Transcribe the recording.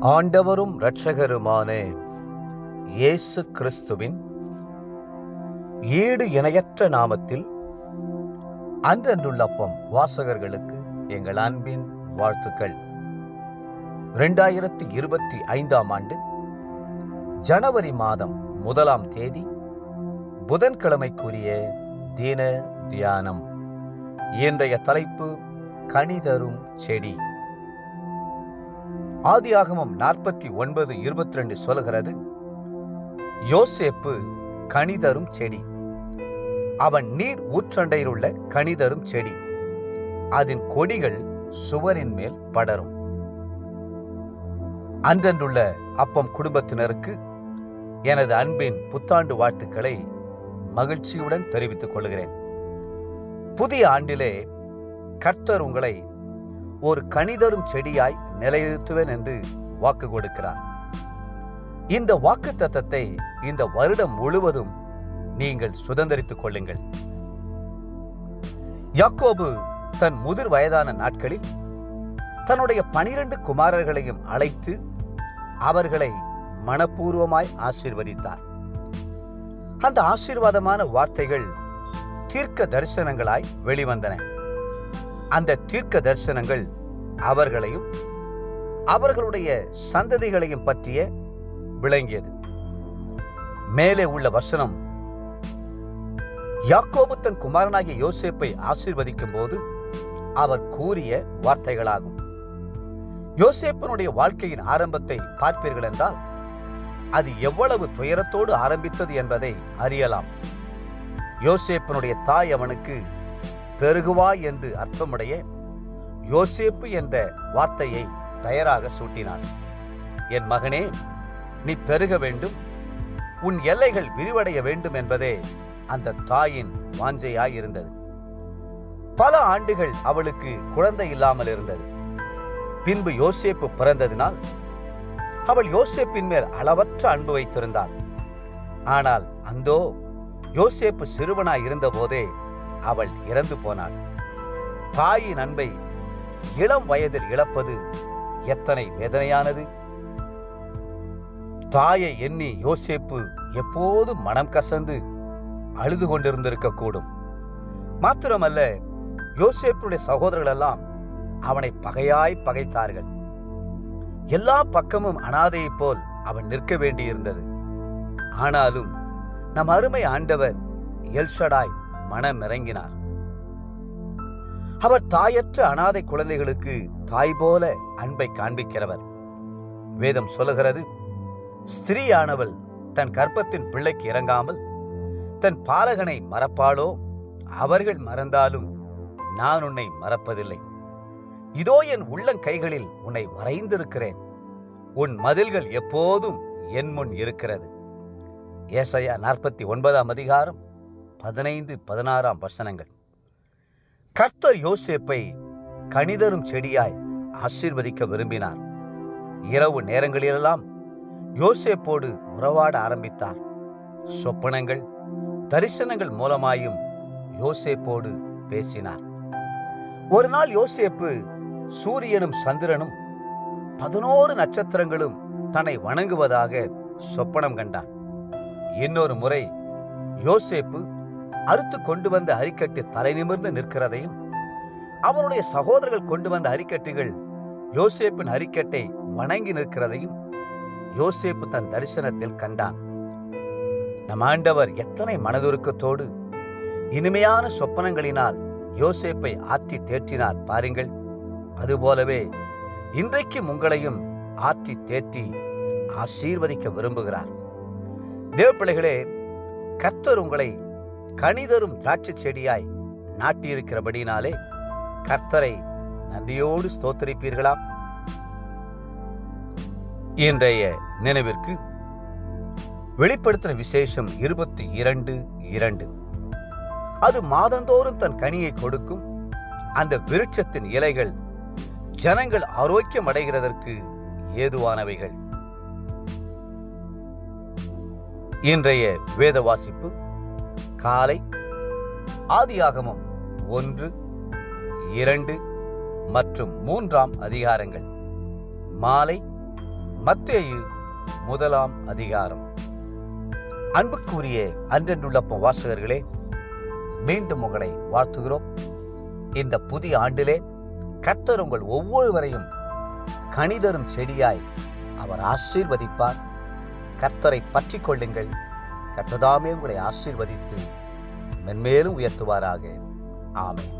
ஆண்டவரும் இரட்சகருமான இயேசு கிறிஸ்துவின் ஈடு இணையற்ற நாமத்தில் அன்றன்றுள்ள அப்பம் வாசகர்களுக்கு எங்கள் அன்பின் வாழ்த்துக்கள். 2025 ஆண்டு ஜனவரி மாதம் 1ஆம் தேதி புதன்கிழமைக்குரிய தின தியானம். இன்றைய தலைப்பு கனிதரும் செடி. ஆதியாகமம் 49:22 சொல்கிறது, யோசேப்பு கனிதரும் செடி, அவன் நீர் ஊற்றண்டையில் உள்ள கனிதரும் செடி, அதன் கொடிகள் சுவரின் மேல் படரும். அன்றன்றுள்ள அப்பம் குடும்பத்தினருக்கு எனது அன்பின் புத்தாண்டு வாழ்த்துக்களை மகிழ்ச்சியுடன் தெரிவித்துக் கொள்கிறேன். புதிய ஆண்டிலே கர்த்தர் உங்களை ஒரு கனிதரும் செடியாய் நிலைநிறுத்துவேன் என்று வாக்கு கொடுக்கிறார். இந்த வாக்கு தத்தத்தை இந்த வருடம் முழுவதும் நீங்கள் சுதந்திரித்துக் கொள்ளுங்கள். யாக்கோபு தன் முதிர் வயதான நாட்களில் தன்னுடைய 12 குமாரர்களையும் அழைத்து அவர்களை மனப்பூர்வமாய் ஆசீர்வதித்தார். அந்த ஆசீர்வாதமான வார்த்தைகள் தீர்க்க தரிசனங்களாய் வெளிவந்தன. அந்த தீர்க்க தரிசனங்கள் அவர்களையும் அவர்களுடைய சந்ததிகளையும் பற்றிய விளங்கியது. மேலே உள்ள வசனம் யாக்கோபு தன் குமாரனாகிய யோசேப்பை ஆசீர்வதிக்கும் போது அவர் கூறிய வார்த்தைகளாகும். யோசேப்பனுடைய வாழ்க்கையின் ஆரம்பத்தை பார்ப்பீர்கள் என்றால் அது எவ்வளவு துயரத்தோடு ஆரம்பித்தது என்பதை அறியலாம். யோசேப்பனுடைய தாய் அவனுக்கு பெருகுவாய் என்று அர்த்தமுடைய யோசேப்பு என்ற வார்த்தையை பெயராக சூட்டினான். என் மகனே, நீ பெருக வேண்டும், உன் எல்லைகள் விரிவடைய வேண்டும் என்பதே அந்த தாயின் வாஞ்சையாயிருந்தது. பல ஆண்டுகள் அவளுக்கு குழந்தை இல்லாமல் இருந்தது. பின்பு யோசேப்பு பிறந்ததினால் அவள் யோசேப்பின் மேல் அளவற்ற அன்பு வைத்திருந்தாள். ஆனால் அந்தோ யோசேப்பு சிறுவனாய் இருந்த போதே அவள் இறந்து போனாள். தாயின் அன்பை இளம் வயதில் இழப்பது எத்தனை வேதனையானது! தாயை எண்ணி யோசேப்பு எப்போதும் மனம் கசந்து அழுது கொண்டிருந்திருக்க கூடும். மாத்திரமல்ல, யோசேப்புடைய சகோதரர்கள் எல்லாம் அவனை பகையாய் பகைத்தார்கள். எல்லா பக்கமும் அனாதையைப் போல் அவன் நிற்க வேண்டியிருந்தது. ஆனாலும் நம் அருமை ஆண்டவர் எல்ஷடாய் மனம் இறங்கினார். அவர் தாயற்ற அனாதை குழந்தைகளுக்கு தாய் போல அன்பை காண்பிக்கிறவர். வேதம் சொல்லுகிறது, ஸ்திரீயானவள் தன் கர்ப்பத்தின் பிள்ளைக்கு இறங்காமல் தன் பாலகனை மறப்பாளோ? அவர்கள் மறந்தாலும் நான் உன்னை மறப்பதில்லை. இதோ என் உள்ளங்கைகளில் உன்னை வரைந்திருக்கிறேன். உன் மதில்கள் எப்போதும் என் முன் இருக்கிறது. ஏசாயா 49ஆம் அதிகாரம் 15-16 வசனங்கள். கர்த்தர் யோசேப்பை கனிதரும் செடியாய் ஆசீர்வதிக்க விரும்பினார். இரவு நேரங்களிலெல்லாம் யோசேப்போடு உறவாட ஆரம்பித்தார். சொப்பனங்கள், தரிசனங்கள் மூலமாயும் யோசேப்போடு பேசினார். ஒரு நாள் யோசேப்பு சூரியனும் சந்திரனும் 11 நட்சத்திரங்களும் தன்னை வணங்குவதாக சொப்பனம் கண்டான். இன்னொரு முறை யோசேப்பு அறுத்து கொண்டு வந்த அரிக்கட்டு தலை நிமிர்ந்து நிற்கிறதையும் அவனுடைய சகோதரர்கள் கொண்டு வந்த அரிக்கட்டுகள் யோசேப்பின் அரிக்கட்டை வணங்கி நிற்கிறதையும் யோசேப்பு தன் தரிசனத்தில் கண்டான். நம் ஆண்டவர் எத்தனை மனதுருக்கத்தோடு இனிமையான சொப்பனங்களினால் யோசேப்பை ஆற்றி தேற்றினார் பாருங்கள். அதுபோலவே இன்றைக்கும் உங்களையும் ஆற்றி தேற்றி ஆசீர்வதிக்க விரும்புகிறார். தேவப்பிள்ளைகளே, கர்த்தர் உங்களை கனிதரும் திராட்சை செடியாய் நாட்டியிருக்கிறபடினாலே கர்த்தரை நன்றியோடு ஸ்தோத்திரிப்பீர்களா? இன்றைய நினைவிற்கு வெளிப்படுத்தின விசேஷம் 22:2. அது மாதந்தோறும் தன் கனியை கொடுக்கும். அந்த விருட்சத்தின் இலைகள் ஜனங்கள் ஆரோக்கியம் அடைகிறதற்கு ஏதுவானவைகள். இன்றைய வேத வாசிப்பு காலை ஆதியாகமம் 1, 2 மற்றும் 3 அதிகாரங்கள். மாலை மத்தேயு 1 அதிகாரம். அன்புக்குரிய அன்றென்றுள்ளப்பம் வாசகர்களே, மீண்டும் உங்களை வாழ்த்துகிறோம். இந்த புதிய ஆண்டிலே கர்த்தர் உங்கள் ஒவ்வொருவரையும் கனிதரும் செடியாய் அவர் ஆசீர்வதிப்பார். கர்த்தரை பற்றி கொள்ளுங்கள். கர்த்ததாமே உங்களை ஆசீர்வதித்து மென்மேலும் உயர்த்துவாராக. ஆமென்.